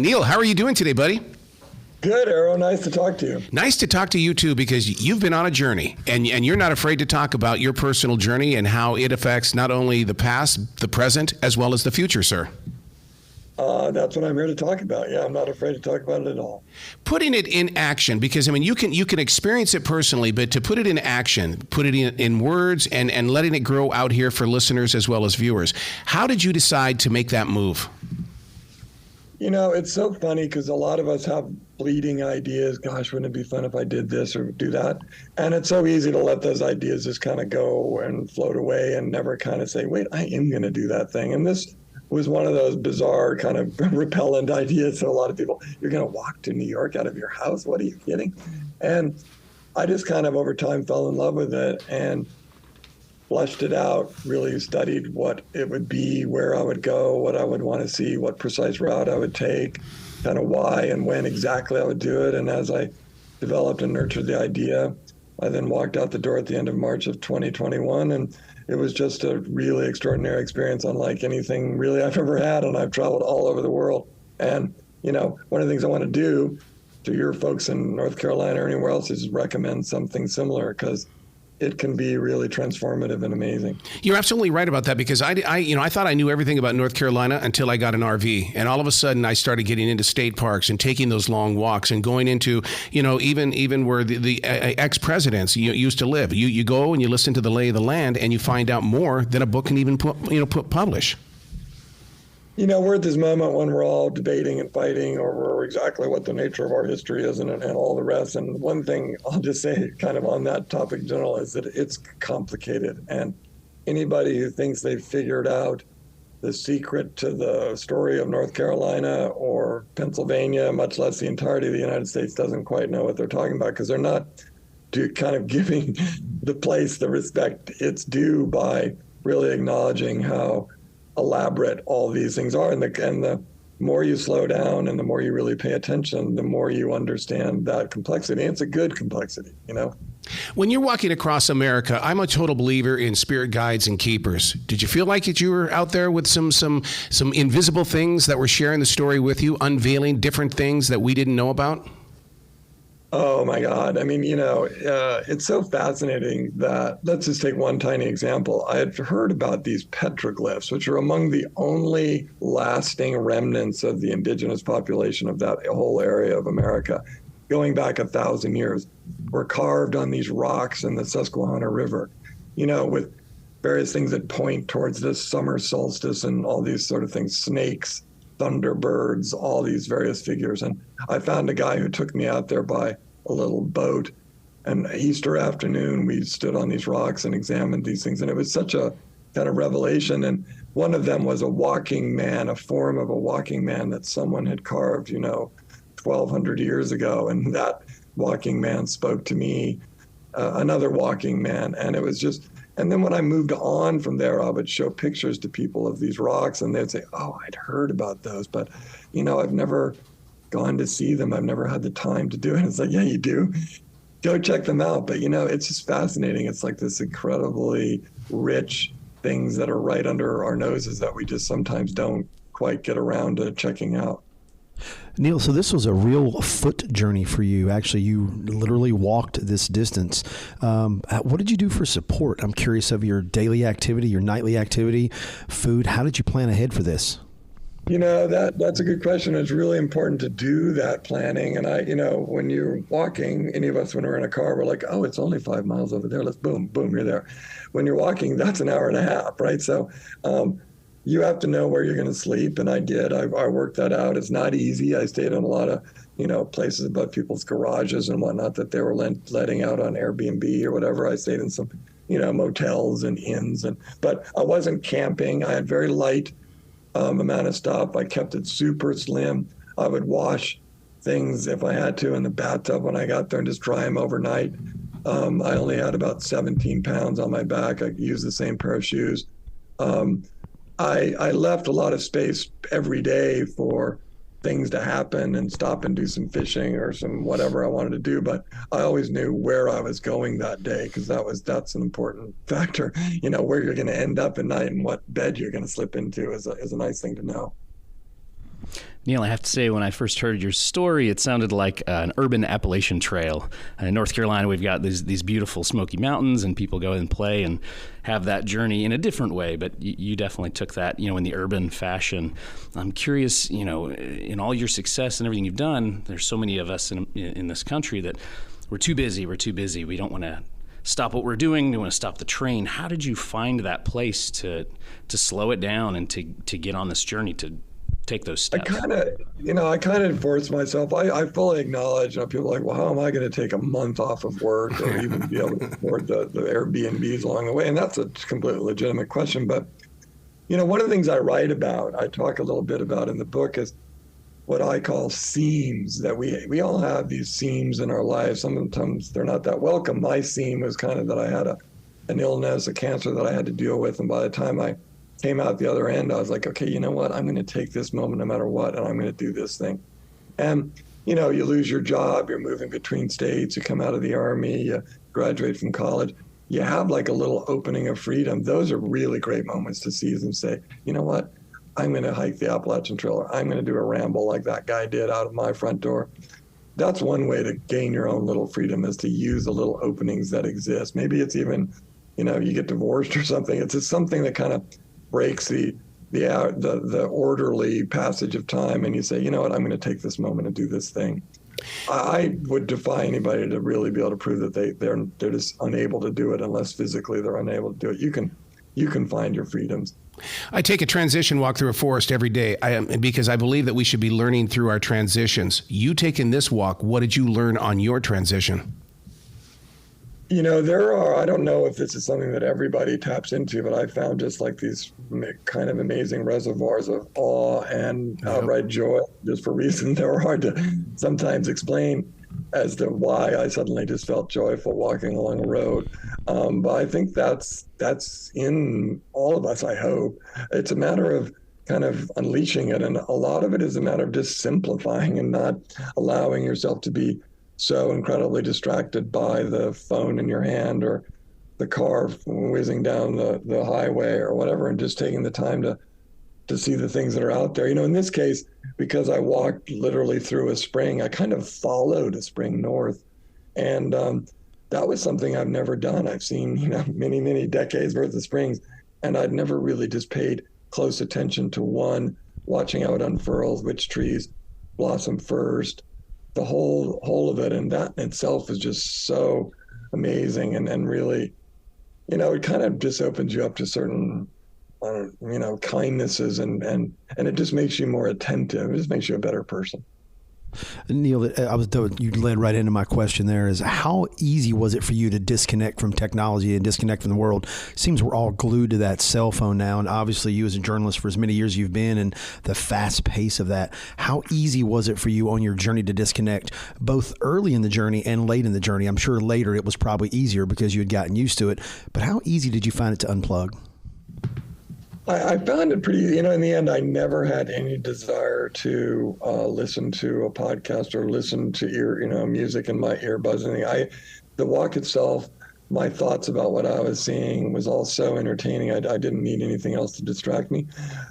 Neil, how are you doing today, buddy? Good, Arrow. Nice to talk to you. Nice to talk to you, too, because you've been on a journey, and you're not afraid to talk about your personal journey and how it affects not only the past, the present, as well as the future, sir. That's what I'm here to talk about. Yeah, I'm not afraid to talk about it at all. Putting it in action, because, I mean, you can experience it personally, but to put it in action, put it in words and letting it grow out here for listeners as well as viewers. How did you decide to make that move? You know, it's so funny because a lot of us have fleeting ideas. Gosh, wouldn't it be fun if I did this or do that? And it's so easy to let those ideas just kind of go and float away and never kind of say, wait, I am going to do that thing. And this was one of those bizarre kind of repellent ideas to a lot of people. You're going to walk to New York out of your house? What, are you kidding? And I just kind of over time fell in love with it and fleshed it out, really studied what it would be, where I would go, what I would want to see, what precise route I would take, kind of why and when exactly I would do it. And as I developed and nurtured the idea, I then walked out the door at the end of March of 2021. And it was just a really extraordinary experience, unlike anything really I've ever had. And I've traveled all over the world. And, you know, one of the things I want to do to your folks in North Carolina or anywhere else is recommend something similar, because it can be really transformative and amazing. You're absolutely right about that, because I thought I knew everything about North Carolina until I got an RV, and all of a sudden I started getting into state parks and taking those long walks and going into, even where the ex-presidents used to live. You go and you listen to the lay of the land, and you find out more than a book can even publish. You know, we're at this moment when we're all debating and fighting over exactly what the nature of our history is and all the rest. And one thing I'll just say kind of on that topic in general is that it's complicated. And anybody who thinks they've figured out the secret to the story of North Carolina or Pennsylvania, much less the entirety of the United States, doesn't quite know what they're talking about, because they're not kind of giving the place the respect it's due by really acknowledging how elaborate all these things are. And the more you slow down and the more you really pay attention, the more you understand that complexity. And it's a good complexity, you know? When you're walking across America, I'm a total believer in spirit guides and keepers. Did you feel like you were out there with some invisible things that were sharing the story with you, unveiling different things that we didn't know about? Oh my God. I mean, it's so fascinating that, let's just take one tiny example. I had heard about these petroglyphs, which are among the only lasting remnants of the indigenous population of that whole area of America, going back 1,000 years, were carved on these rocks in the Susquehanna River, with various things that point towards this summer solstice and all these sort of things, snakes, thunderbirds, all these various figures. And I found a guy who took me out there by a little boat. And Easter afternoon, we stood on these rocks and examined these things. And it was such a kind of revelation. And one of them was a walking man, a form of a walking man that someone had carved, 1,200 years ago. And that walking man spoke to me, another walking man. And it was just, and then when I moved on from there, I would show pictures to people of these rocks, and they'd say, oh, I'd heard about those, but, I've never gone to see them. I've never had the time to do it. It's like, yeah, you do. Go check them out. But, it's just fascinating. It's like this incredibly rich things that are right under our noses that we just sometimes don't quite get around to checking out. Neil, so this was a real foot journey for you. Actually, you literally walked this distance. What did you do for support? I'm curious of your daily activity, your nightly activity, food. How did you plan ahead for this? That's a good question. It's really important to do that planning. And when you're walking, any of us, when we're in a car, we're like, oh, it's only 5 miles over there. Let's boom, you're there. When you're walking, that's an hour and a half, right? So, you have to know where you're going to sleep, and I did. I worked that out. It's not easy. I stayed in a lot of, places above people's garages and whatnot that they were letting out on Airbnb or whatever. I stayed in some, motels and inns, but I wasn't camping. I had very light amount of stuff. I kept it super slim. I would wash things if I had to in the bathtub when I got there and just dry them overnight. I only had about 17 pounds on my back. I used the same pair of shoes. I left a lot of space every day for things to happen and stop and do some fishing or some whatever I wanted to do. But I always knew where I was going that day, because that's an important factor. You know, where you're going to end up at night and what bed you're going to slip into is a nice thing to know. Neil, I have to say, when I first heard your story, it sounded like an urban Appalachian trail. In North Carolina, we've got these beautiful Smoky Mountains, and people go and play and have that journey in a different way. But you definitely took that, in the urban fashion. I'm curious, in all your success and everything you've done, there's so many of us in this country that we're too busy. We don't want to stop what we're doing. We want to stop the train. How did you find that place to slow it down and to get on this journey to take those steps? I kind of forced myself. I fully acknowledge, people are like, well, how am I going to take a month off of work or even be able to afford the Airbnbs along the way? And that's a completely legitimate question. But, one of the things I write about, I talk a little bit about in the book, is what I call seams, that we all have these seams in our lives. Sometimes they're not that welcome. My seam was kind of that I had an illness, a cancer that I had to deal with. And by the time I came out the other end, I was like, okay, you know what? I'm going to take this moment no matter what, and I'm going to do this thing. And, you lose your job, you're moving between states, you come out of the Army, you graduate from college, you have like a little opening of freedom. Those are really great moments to seize and say, you know what? I'm going to hike the Appalachian Trail, or I'm going to do a ramble like that guy did out of my front door. That's one way to gain your own little freedom, is to use the little openings that exist. Maybe it's even, you get divorced or something. It's just something that kind of breaks the orderly passage of time, and you say, you know what, I'm going to take this moment and do this thing. I would defy anybody to really be able to prove that they're just unable to do it unless physically they're unable to do it. You can find your freedoms. I take a transition walk through a forest every day because I believe that we should be learning through our transitions. You taking this walk, what did you learn on your transition? I don't know if this is something that everybody taps into, but I found just like these kind of amazing reservoirs of awe and outright joy, just for reasons that were hard to sometimes explain as to why I suddenly just felt joyful walking along a road. But I think that's in all of us, I hope. It's a matter of kind of unleashing it. And a lot of it is a matter of just simplifying and not allowing yourself to be so incredibly distracted by the phone in your hand or the car whizzing down the highway or whatever, and just taking the time to see the things that are out there. In this case, because I walked literally through a spring, I kind of followed a spring north. And that was something I've never done. I've seen, many, many decades worth of springs, and I'd never really just paid close attention to one, watching how it unfurls, which trees blossom first, the whole of it. And that in itself is just so amazing. And really, it kind of just opens you up to certain, kindnesses and it just makes you more attentive. It just makes you a better person. Neil, you led right into my question there, is how easy was it for you to disconnect from technology and disconnect from the world? Seems we're all glued to that cell phone now, and obviously you as a journalist for as many years you've been, and the fast pace of that. How easy was it for you on your journey to disconnect, both early in the journey and late in the journey? I'm sure later it was probably easier because you had gotten used to it, but how easy did you find it to unplug? I found it pretty, in the end, I never had any desire to listen to a podcast or listen to music in my earbuds. And the walk itself, my thoughts about what I was seeing was all so entertaining. I didn't need anything else to distract me.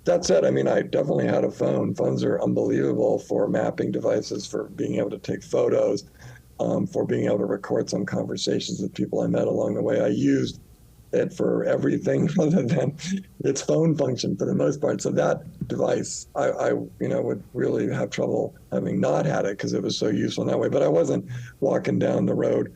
That said, I definitely had a phone. Phones are unbelievable for mapping devices, for being able to take photos, for being able to record some conversations with people I met along the way. I used it for everything other than its phone function for the most part. So that device, I would really have trouble having not had it because it was so useful in that way. But I wasn't walking down the road,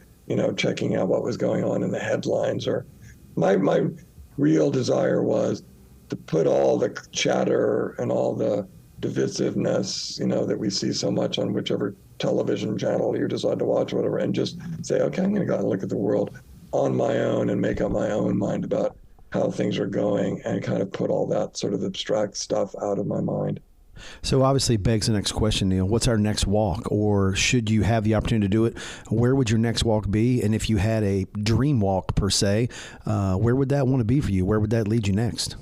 checking out what was going on in the headlines. Or my real desire was to put all the chatter and all the divisiveness, that we see so much on whichever television channel you decide to watch, or whatever, and just say, okay, I'm going to go out and look at the world on my own and make up my own mind about how things are going, and kind of put all that sort of abstract stuff out of my mind. So obviously begs the next question, Neil. What's our next walk? Or should you have the opportunity to do it, where would your next walk be? And if you had a dream walk per se, where would that want to be for you? Where would that lead you next?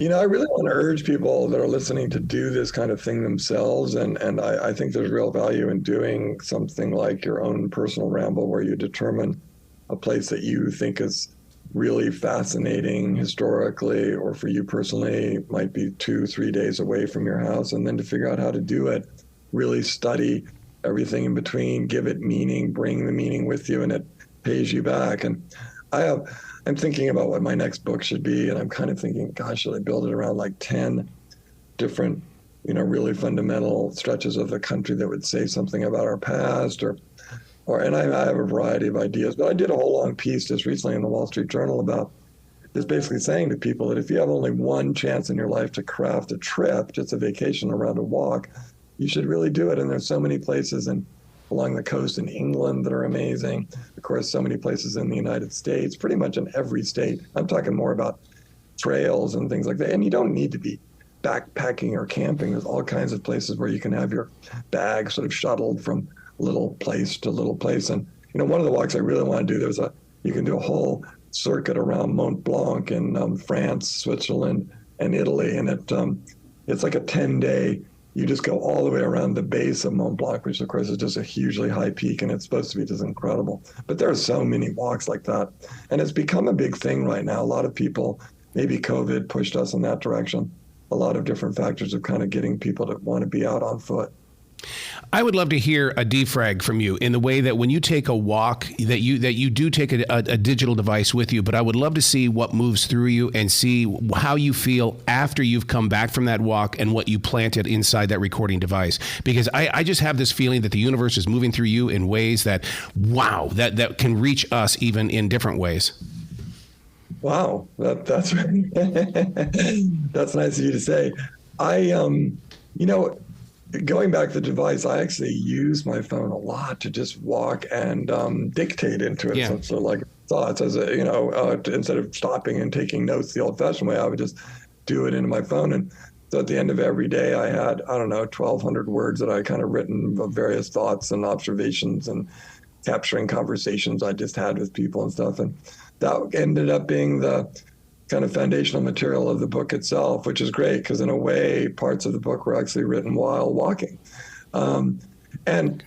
I really want to urge people that are listening to do this kind of thing themselves. And I think there's real value in doing something like your own personal ramble, where you determine a place that you think is really fascinating historically, or for you personally, might be 2-3 days away from your house, and then to figure out how to do it, really study everything in between, give it meaning, bring the meaning with you, and it pays you back. And I'm thinking about what my next book should be, and I'm kind of thinking, gosh, should I build it around like 10 different, really fundamental stretches of the country that would say something about our past, and I have a variety of ideas, but I did a whole long piece just recently in the Wall Street Journal about just basically saying to people that if you have only one chance in your life to craft a trip, just a vacation around a walk, you should really do it. And there's so many places along the coast in England that are amazing. Of course, so many places in the United States, pretty much in every state. I'm talking more about trails and things like that. And you don't need to be backpacking or camping. There's all kinds of places where you can have your bag sort of shuttled from little place to little place. And one of the walks I really want to do, you can do a whole circuit around Mont Blanc in France, Switzerland, and Italy, and it's like a 10-day. You just go all the way around the base of Mont Blanc, which of course is just a hugely high peak, and it's supposed to be just incredible. But there are so many walks like that, and it's become a big thing right now. A lot of people, maybe COVID pushed us in that direction. A lot of different factors of kind of getting people to want to be out on foot. I would love to hear a defrag from you in the way that when you take a walk, that you do take a digital device with you, but I would love to see what moves through you and see how you feel after you've come back from that walk and what you planted inside that recording device. Because I just have this feeling that the universe is moving through you in ways that, wow, that can reach us even in different ways. Wow, that's that's nice of you to say. Going back to the device, I actually use my phone a lot to just walk and dictate into it. Yeah. So like thoughts, instead of stopping and taking notes the old-fashioned way, I would just do it into my phone. And so at the end of every day, I had 1,200 words that I kind of written of various thoughts and observations and capturing conversations I just had with people and stuff. And that ended up being the kind of foundational material of the book itself, which is great because in a way, parts of the book were actually written while walking. And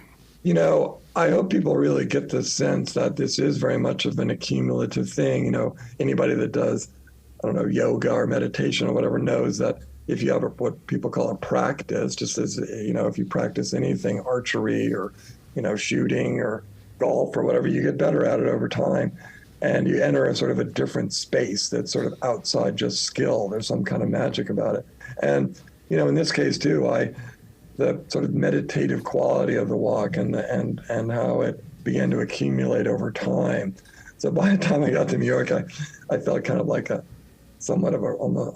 I hope people really get the sense that this is very much of an accumulative thing. Anybody that does, yoga or meditation or whatever knows that if you have what people call a practice, just as, if you practice anything, archery or, shooting or golf or whatever, you get better at it over time. And you enter a sort of a different space that's sort of outside just skill. There's some kind of magic about it. And, in this case too, the sort of meditative quality of the walk and how it began to accumulate over time. So by the time I got to New York, I felt kind of like somewhat of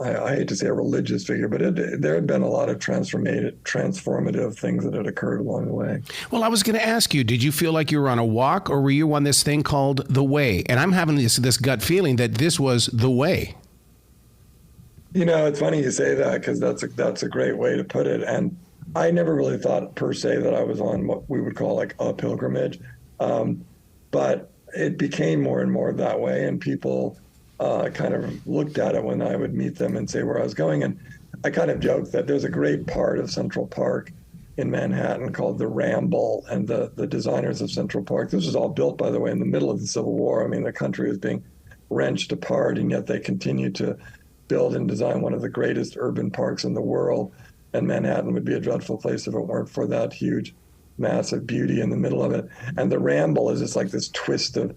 I hate to say a religious figure, but there had been a lot of transformative things that had occurred along the way. Well, I was going to ask you, did you feel like you were on a walk, or were you on this thing called the way? And I'm having this gut feeling that this was the way. It's funny you say that because that's a great way to put it. And I never really thought per se that I was on what we would call like a pilgrimage. But it became more and more that way. And people kind of looked at it when I would meet them and say where I was going. And I kind of joked that there's a great part of Central Park in Manhattan called the Ramble, and the designers of Central Park. This was all built, by the way, in the middle of the Civil War. I mean, the country was being wrenched apart, and yet they continued to build and design one of the greatest urban parks in the world. And Manhattan would be a dreadful place if it weren't for that huge, massive beauty in the middle of it. And the Ramble is just like this twist of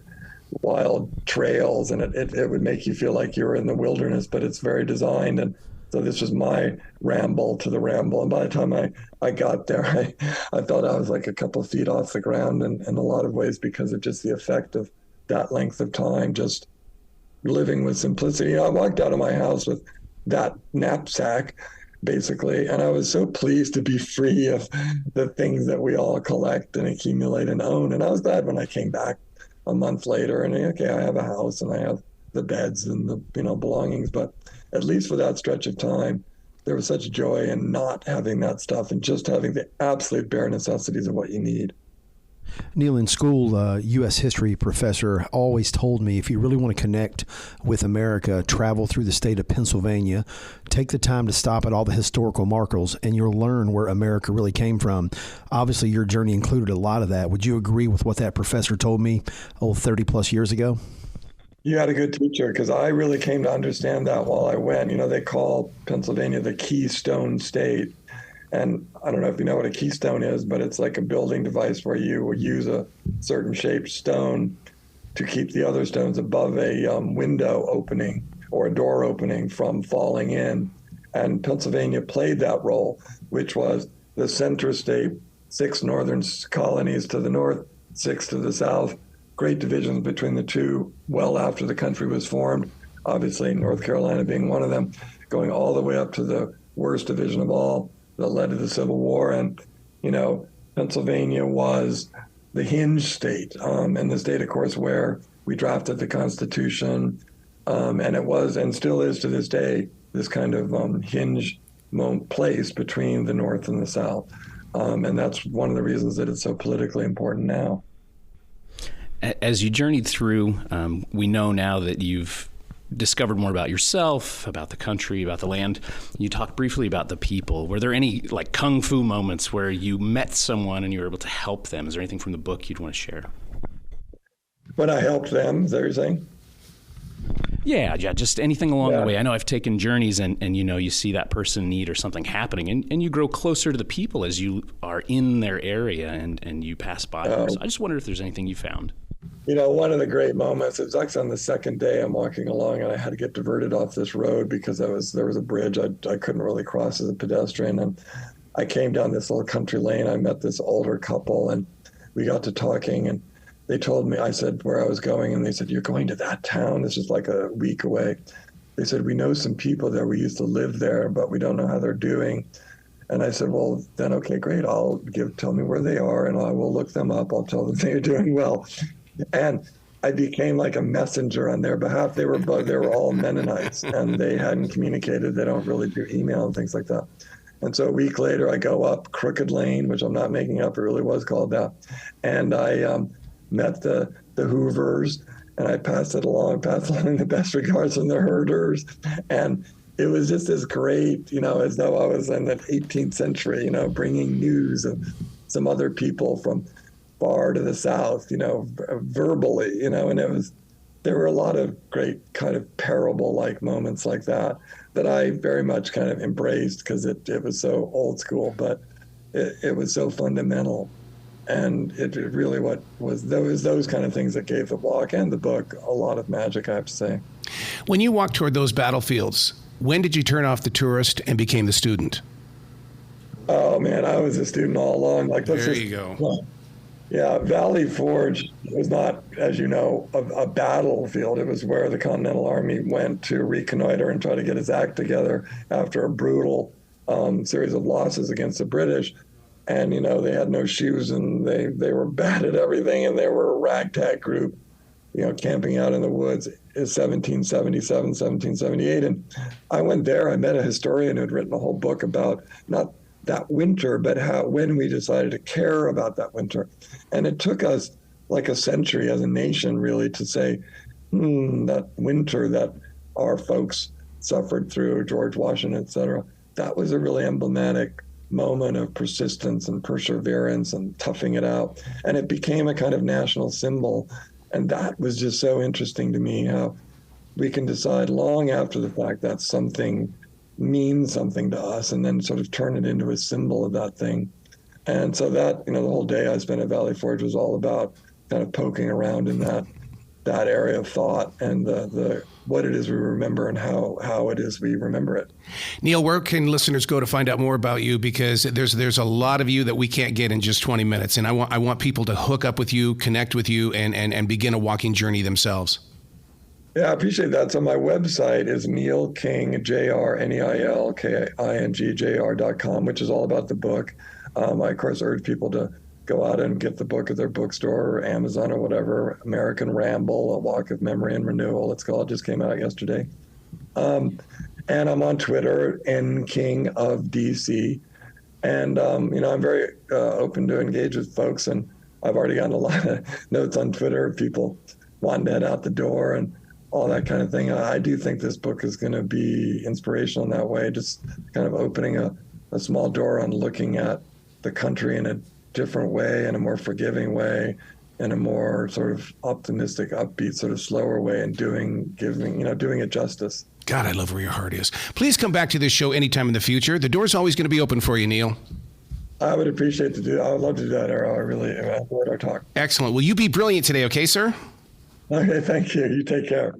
wild trails, and it would make you feel like you're in the wilderness, but it's very designed. And so this was my ramble to the Ramble. And by the time I got there, I felt I was like a couple of feet off the ground in a lot of ways because of just the effect of that length of time, just living with simplicity. I walked out of my house with that knapsack, basically, and I was so pleased to be free of the things that we all collect and accumulate and own. And I was glad when I came back a month later and okay, I have a house and I have the beds and the belongings, but at least for that stretch of time, there was such joy in not having that stuff and just having the absolute bare necessities of what you need. Neil, in school, U.S. history professor always told me if you really want to connect with America, travel through the state of Pennsylvania, take the time to stop at all the historical markers, and you'll learn where America really came from. Obviously, your journey included a lot of that. Would you agree with what that professor told me 30 plus years ago? You had a good teacher, because I really came to understand that while I went. You know, they call Pennsylvania the Keystone State. And I don't know if you know what a keystone is, but it's like a building device where you would use a certain shaped stone to keep the other stones above a window opening or a door opening from falling in. And Pennsylvania played that role, which was the center state, 6 northern colonies to the north, 6 to the south, great divisions between the two well after the country was formed, obviously North Carolina being one of them, going all the way up to the worst division of all that led to the Civil War. And, you know, Pennsylvania was the hinge state, and the state, of course, where we drafted the Constitution, and it was and still is to this day this kind of hinge place between the North and the South. And that's one of the reasons that it's so politically important now. As you journeyed through, we know now that you've discovered more about yourself, about the country, about the land. You talked briefly about the people. Were there any like kung fu moments where you met someone and you were able to help them? Is there anything from the book you'd want to share? When I helped them, is that what you're saying? Yeah, just anything along the way. I know I've taken journeys and you know, you see that person in need or something happening and you grow closer to the people as you are in their area and you pass by them. So I just wonder if there's anything you found. You know, one of the great moments, it was actually on the second day I'm walking along and I had to get diverted off this road because there was a bridge I couldn't really cross as a pedestrian. And I came down this little country lane. I met this older couple and we got to talking and they told me, I said where I was going, and they said, "You're going to that town? This is like a week away." They said, "We know some people there. We used to live there, but we don't know how they're doing." And I said, "Well, then, okay, great. Tell me where they are, and I will look them up. I'll tell them they're doing well." And I became like a messenger on their behalf. They were all Mennonites, and they hadn't communicated. They don't really do email and things like that. And so a week later, I go up Crooked Lane, which I'm not making up. It really was called that. And I met the Hoovers, and I passed along the best regards from the herders. And it was just this great, you know, as though I was in the 18th century, you know, bringing news of some other people from far to the south, you know, verbally, you know, and there were a lot of great kind of parable-like moments like that I very much kind of embraced because it was so old school, but it was so fundamental. And it really was those kind of things that gave the walk and the book a lot of magic, I have to say. When you walked toward those battlefields, when did you turn off the tourist and became the student? Oh, man, I was a student all along. There you go. Well, yeah, Valley Forge was not, as you know, a battlefield. It was where the Continental Army went to reconnoiter and try to get its act together after a brutal series of losses against the British. And, you know, they had no shoes and they were bad at everything. And they were a ragtag group, you know, camping out in the woods in 1777, 1778. And I went there. I met a historian who had written a whole book about not that winter, but when we decided to care about that winter. And it took us like a century as a nation, really, to say, that winter that our folks suffered through, George Washington, et cetera, that was a really emblematic moment of persistence and perseverance and toughing it out. And it became a kind of national symbol. And that was just so interesting to me, how we can decide long after the fact that something means something to us and then sort of turn it into a symbol of that thing. And so that, you know, the whole day I spent at Valley Forge was all about kind of poking around in that area of thought and the what it is we remember and how it is we remember it. Neil, where can listeners go to find out more about you? Because there's a lot of you that we can't get in just 20 minutes. And I want people to hook up with you, connect with you, and begin a walking journey themselves. Yeah, I appreciate that. So my website is neilking, neilkingjr.com, which is all about the book. I, of course, urge people to go out and get the book at their bookstore or Amazon or whatever. American Ramble, A Walk of Memory and Renewal, it's called. It just came out yesterday. And I'm on Twitter, nking of DC. And, you know, I'm very open to engage with folks. And I've already gotten a lot of notes on Twitter of people wanting to head out the door and all that kind of thing. I do think this book is going to be inspirational in that way, just kind of opening a small door on looking at the country in a different way, in a more forgiving way, in a more sort of optimistic, upbeat, sort of slower way, and doing it justice. God, I love where your heart is. Please come back to this show anytime in the future. The door's always going to be open for you, Neil. I would appreciate to do. I would love to do that, Errol. I really enjoyed our talk. Excellent. Will you be brilliant today, okay, sir? Okay, thank you. You take care.